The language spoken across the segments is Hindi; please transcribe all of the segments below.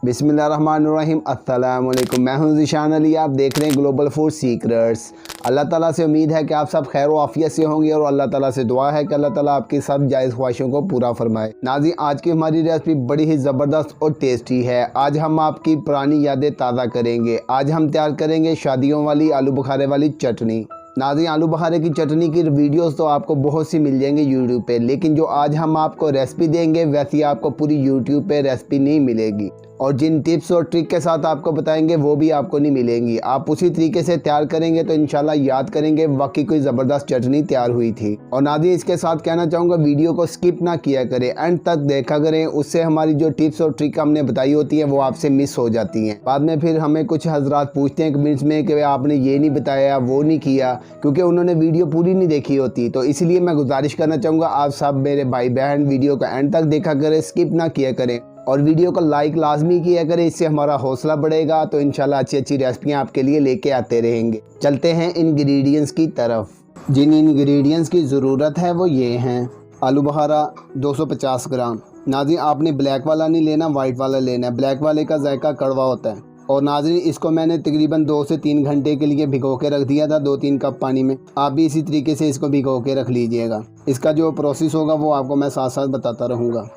बिस्मिल्लाहिर्रहमानिर्रहीम। अस्सलाम वालेकुम। मैं हूं ज़ीशान अली। आप देख रहे हैं ग्लोबल फूड सीक्रेट्स। अल्लाह ताला से उम्मीद है कि आप सब खैर व आफियत से होंगे और अल्लाह ताला से दुआ है कि अल्लाह ताला आपकी सब जायज़ ख्वाहिशों को पूरा फरमाए। नाज़रीन, आज की हमारी रेसिपी बड़ी ही ज़बरदस्त और टेस्टी है। आज हम आपकी पुरानी यादें ताज़ा करेंगे। आज हम तैयार करेंगे शादियों वाली आलू बुखारे वाली चटनी। नाज़रीन, आलू बुखारे की चटनी की वीडियोस तो आपको बहुत सी मिल जाएंगी यूट्यूब पे, लेकिन जो आज हम आपको रेसिपी देंगे वैसी आपको पूरी यूट्यूब पे रेसिपी नहीं मिलेगी और जिन टिप्स और ट्रिक के साथ आपको बताएंगे वो भी आपको नहीं मिलेंगी। आप उसी तरीके से तैयार करेंगे तो इंशाल्लाह याद करेंगे वाकई कोई ज़बरदस्त चटनी तैयार हुई थी। और नाज़रीन, इसके साथ कहना चाहूँगा वीडियो को स्किप ना किया करें, एंड तक देखा करें। उससे हमारी जो टिप्स और ट्रिक हमने बताई होती है वो आपसे मिस हो जाती हैं। बाद में फिर हमें कुछ हजरात पूछते हैं कमेंट्स में कि आपने ये नहीं बताया, वो नहीं किया, क्योंकि उन्होंने वीडियो पूरी नहीं देखी होती। तो इसलिए मैं गुजारिश करना चाहूँगा आप सब मेरे भाई बहन वीडियो को एंड तक देखा करें, स्किप ना किया करें और वीडियो को लाइक लाजमी किया करें। इससे हमारा हौसला बढ़ेगा। तो इंशाल्लाह अच्छी अच्छी रेसिपियाँ आपके लिए लेके आते रहेंगे। चलते हैं इंग्रेडिएंट्स की तरफ। जिन इंग्रेडिएंट्स की ज़रूरत है वो ये हैं। आलू बुखारा 250 ग्राम। नाज़रीन, आपने ब्लैक वाला नहीं लेना, वाइट वाला लेना है। ब्लैक वाले का जायका कड़वा होता है। और नाज़रीन, इसको मैंने तकरीबन 2 से 3 घंटे के लिए भिगो के रख दिया था 2-3 कप पानी में। आप भी इसी तरीके से इसको भिगो के रख लीजिएगा। इसका जो प्रोसेस होगा वो आपको मैं साथ साथ बताता रहूँगा।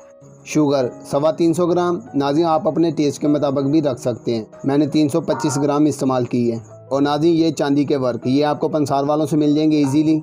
शुगर 350 ग्राम। नाज़रीन, आप अपने टेस्ट के मुताबिक भी रख सकते हैं। मैंने 325 ग्राम इस्तेमाल की है। और नाज़रीन, ये चांदी के वर्क, ये आपको पंसार वालों से मिल जाएंगे इजीली।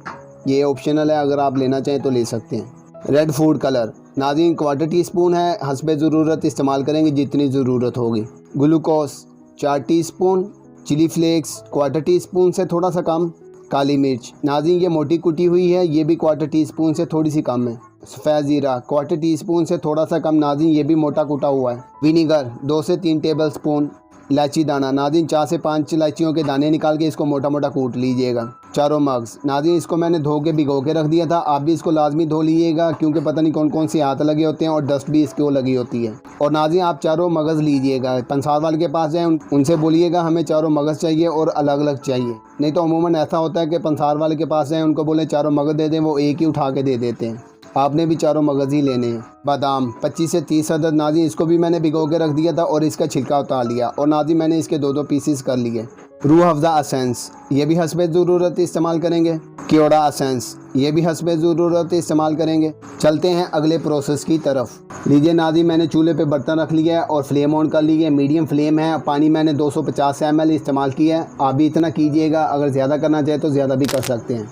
ये ऑप्शनल है, अगर आप लेना चाहें तो ले सकते हैं। रेड फूड कलर नाज़रीन 1/4 टीस्पून है, हस्बे ज़रूरत इस्तेमाल करेंगे जितनी ज़रूरत होगी। Glucose 4 teaspoon. Chili flakes 1/4 teaspoon से थोड़ा सा कम। काली मिर्च नाज़रीन ये मोटी कुटी हुई है, ये भी 1/4 टीस्पून से थोड़ी सी कम है। सफ़ेद ज़ीरा 1/4 टीस्पून से थोड़ा सा कम, नाज़रीन ये भी मोटा कुटा हुआ है। विनीगर 2 से 3 टेबल स्पून। इलायची दाना नाज़रीन 4 से 5 इलायचियों के दाने निकाल के इसको मोटा मोटा कूट लीजिएगा। चारों मग्स नाज़रीन इसको मैंने धो के भिगो के रख दिया था। आप भी इसको लाजमी धो लीजिएगा, क्योंकि पता नहीं कौन कौन से हाथ लगे होते हैं और डस्ट भी इसको लगी होती है। और नाज़रीन, आप चारों मगज़ लीजिएगा। पंसार वाले के पास जाएँ, उनसे बोलिएगा हमें चारों मगज़ चाहिए और अलग अलग चाहिए। नहीं तो अमूमन ऐसा होता है कि पंसार वाले के पास जाएँ, उनको बोले चारों मगज़ दे दें, वो एक ही उठा के दे देते हैं। आपने भी चारों मगज़ ही लेने हैं। बादाम 25 से 30 अदद। नाज़रीन इसको भी मैंने भिगो के रख दिया था और इसका छिलका उतार लिया। और नाज़रीन मैंने इसके 2-2 पीसेस कर लिए। रूह अफ़ज़ा एसेंस, ये भी हस्बे ज़रूरत इस्तेमाल करेंगे। केवड़ा एसेंस, ये भी हस्बे ज़रूरत इस्तेमाल करेंगे। चलते हैं अगले प्रोसेस की तरफ। लीजिए नाज़रीन, मैंने चूल्हे पे बर्तन रख लिया है और फ्लेम ऑन कर ली है। मीडियम फ्लेम है। पानी मैंने 250 ml इस्तेमाल किया है। आप भी इतना कीजिएगा, अगर ज़्यादा करना चाहे तो ज़्यादा भी कर सकते हैं।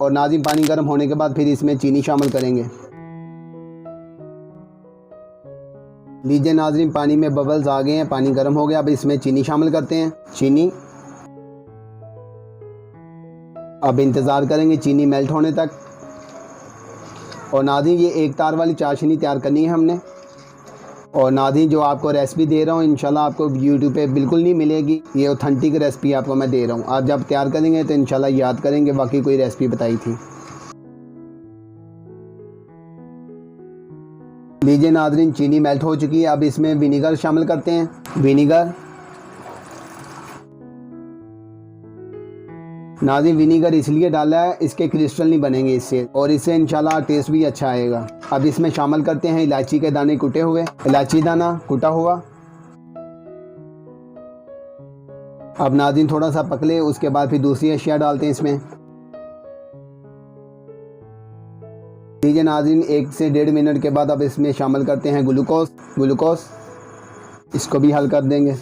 और नाज़रीन पानी गर्म होने के बाद फिर इसमें चीनी शामिल करेंगे। लीजिए नाज़रीन, पानी में बबल्स आ गए हैं, पानी गर्म हो गया। अब इसमें चीनी शामिल करते हैं। चीनी अब इंतज़ार करेंगे चीनी मेल्ट होने तक। और नाज़रीन ये एक तार वाली चाशनी तैयार करनी है हमने। और नाज़रीन जो आपको रेसिपी दे रहा हूँ इंशाल्लाह आपको यूट्यूब पे बिल्कुल नहीं मिलेगी। ये ऑथेंटिक रेसिपी आपको मैं दे रहा हूँ। आप जब तैयार करेंगे तो इंशाल्लाह याद करेंगे वाकई कोई रेसिपी बताई थी। लीजिए नाज़रीन, चीनी मेल्ट हो चुकी है। अब इसमें विनीगर शामिल करते हैं। विनीगर नाज़रीन विनीगर इसलिए डाला है, इसके क्रिस्टल नहीं बनेंगे इससे, और इससे इंशाल्लाह टेस्ट भी अच्छा आएगा। अब इसमें शामिल करते हैं इलायची के दाने कुटे हुए। इलायची दाना कुटा हुआ। अब नाज़रीन थोड़ा सा पकले, उसके बाद फिर दूसरी अशिया डालते हैं इसमें। लीजिए नाज़रीन 1 से 1.5 मिनट के बाद अब इसमें शामिल करते हैं ग्लूकोस। इसको भी हल कर देंगे।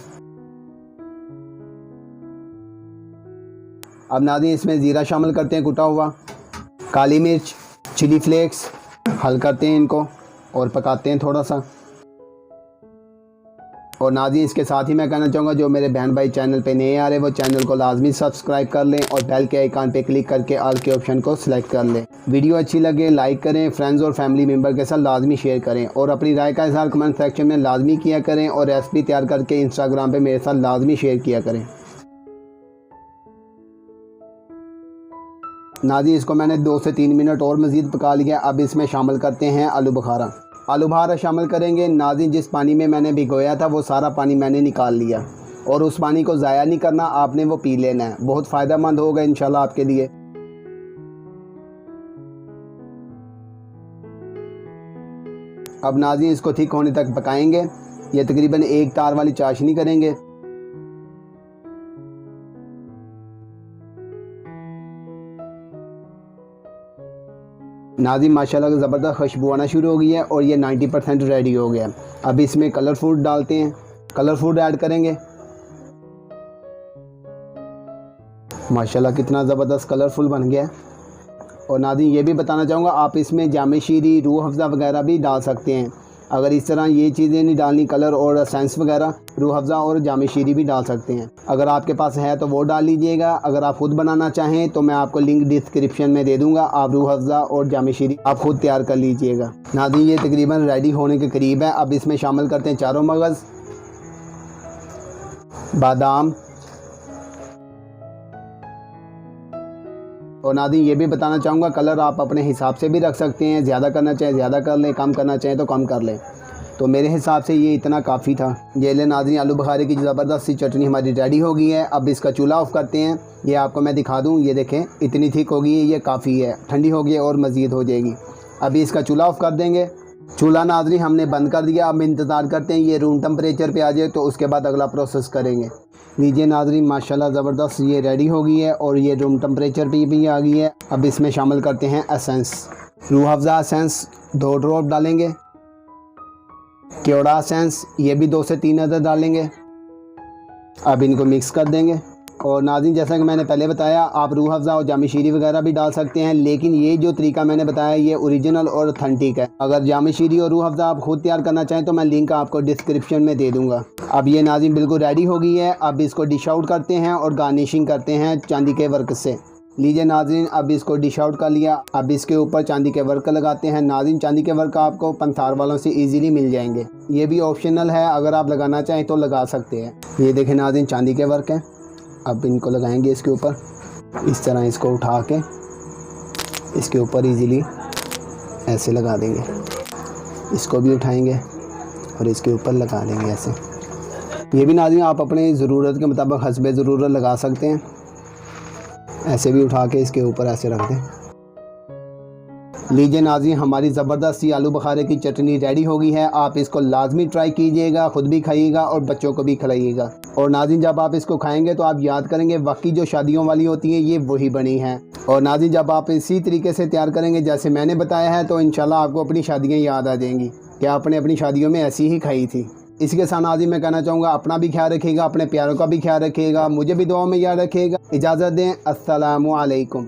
अब नाज़रीन इसमें ज़ीरा शामिल करते हैं कुटा हुआ। काली मिर्च, चिली फ्लेक्स, हल करते हैं इनको और पकाते हैं थोड़ा सा। और नाज़रीन इसके साथ ही मैं कहना चाहूँगा जो मेरे बहन भाई चैनल पे नए आ रहे हैं वो चैनल को लाजमी सब्सक्राइब कर लें और बेल के आइकन पे क्लिक करके ऑल के ऑप्शन को सिलेक्ट कर लें। वीडियो अच्छी लगे लाइक करें, फ्रेंड्स और फैमिली मेम्बर के साथ लाजमी शेयर करें और अपनी राय का इज़हार कमेंट सेक्शन में लाजमी किया करें। और रेसिपी तैयार करके इंस्टाग्राम पर मेरे साथ लाजमी शेयर किया करें। नाज़रीन इसको मैंने 2 से 3 मिनट और मज़ीद पका लिया। अब इसमें शामिल करते हैं आलू बुखारा। आलू बुखारा शामिल करेंगे। नाज़रीन जिस पानी में मैंने भिगोया था वो सारा पानी मैंने निकाल लिया और उस पानी को ज़ाया नहीं करना, आपने वो पी लेना है। बहुत फ़ायदेमंद होगा इंशाल्लाह आपके लिए। अब नाज़रीन इसको ठीक होने तक पकाएंगे। ये तकरीबन 1 तार वाली चाशनी करेंगे। नाज़रीन माशाल्लाह ज़बरदस्त खुशबू आना शुरू हो गई है और ये 90% रेडी हो गया। अब इसमें कलर फूड डालते हैं, कलर फूड ऐड करेंगे। माशाल्लाह कितना ज़बरदस्त कलरफुल बन गया। और नाज़रीन ये भी बताना चाहूँगा, आप इसमें जामे शीरी, रूह अफ़ज़ा वगैरह भी डाल सकते हैं। अगर इस तरह ये चीज़ें नहीं डालनी, कलर और एसेंस वगैरह, रूह अफ़ज़ा और जामे शीरी भी डाल सकते हैं। अगर आपके पास है तो वो डाल लीजिएगा। अगर आप ख़ुद बनाना चाहें तो मैं आपको लिंक डिस्क्रिप्शन में दे दूँगा, आप रूह अफ़ज़ा और जामे शीरी आप ख़ुद तैयार कर लीजिएगा। नाज़रीन ये तकरीबन रेडी होने के करीब है। अब इसमें शामिल करते हैं चारों मगज़, बादाम। और नाज़रीन ये भी बताना चाहूँगा, कलर आप अपने हिसाब से भी रख सकते हैं, ज़्यादा करना चाहें ज़्यादा कर लें, कम करना चाहें तो कम कर लें। तो मेरे हिसाब से ये इतना काफ़ी था। ये ले नाज़रीन आलू बुखारे की ज़बरदस्त सी चटनी हमारी रेडी हो गई है। अब इसका चूल्हा ऑफ़ करते हैं। ये आपको मैं दिखा दूँ, ये देखें इतनी थिक हो गई है, ये काफ़ी है। ठंडी हो गई और मज़ीद हो जाएगी। अभी इसका चूल्हा ऑफ़ कर देंगे। चूल्हा नाज़रीन हमने बंद कर दिया। अब इंतज़ार करते हैं ये रूम टेम्परेचर पे आ जाए, तो उसके बाद अगला प्रोसेस करेंगे। लीजिए नाज़रीन माशाल्लाह ज़बरदस्त ये रेडी हो गई है और ये रूम टेम्परेचर पे भी आ गई है। अब इसमें शामिल करते हैं essence. Rooh Afza essence 2 drop डालेंगे। केवड़ा एसेंस ये भी 2 से 3 अदद डालेंगे। अब इनको मिक्स कर देंगे। और नाज़रीन जैसा कि मैंने पहले बताया, आप रूह अफ़ज़ा और जामे शीरी वगैरह भी डाल सकते हैं, लेकिन ये जो तरीका मैंने बताया ये ओरिजिनल और ऑथेंटिक है। अगर जामे शीरी और रूह अफ़ज़ा आप खुद तैयार करना चाहें तो मैं लिंक आपको डिस्क्रिप्शन में दे दूँगा। अब ये नाज़रीन बिल्कुल रेडी हो गई है। अब इसको डिश आउट करते हैं और गार्निशिंग करते हैं चांदी के वर्क से। लीजिए नाज़रीन अब इसको डिश आउट कर लिया। अब इसके ऊपर चांदी के वर्क लगाते हैं। नाज़रीन चांदी के वर्क आपको पंसार वालों से इजीली मिल जाएंगे, ये भी ऑप्शनल है, अगर आप लगाना चाहें तो लगा सकते हैं। ये देखें नाज़रीन चांदी के वर्क हैं। अब इनको लगाएंगे इसके ऊपर, इस तरह इसको उठा के इसके ऊपर इजीली ऐसे लगा देंगे। इसको भी उठाएंगे और इसके ऊपर लगा देंगे ऐसे। ये भी नाज़रीन आप अपने ज़रूरत के मुताबिक हस्बे ज़रूरत लगा सकते हैं। ऐसे भी उठा के इसके ऊपर ऐसे रख दें। लीजिए नाज़रीन हमारी ज़बरदस्त सी आलू बुखारे की चटनी रेडी हो गई है। आप इसको लाजमी ट्राई कीजिएगा, ख़ुद भी खाइएगा और बच्चों को भी खिलाइएगा। और नाज़रीन जब आप इसको खाएंगे तो आप याद करेंगे वाकई जो शादियों वाली होती हैं ये वही बनी हैं। और नाज़रीन जब आप इसी तरीके से तैयार करेंगे जैसे मैंने बताया है तो इंशाल्लाह आपको अपनी शादियाँ याद आ जाएंगी कि आपने अपनी शादियों में ऐसी ही खाई थी। इसके साथ नाज़रीन मैं कहना चाहूँगा अपना भी ख्याल रखिएगा, अपने प्यारों का भी ख्याल रखिएगा, मुझे भी दुआ में याद रखिएगा। इजाज़त दें, अस्सलामु अलैकुम।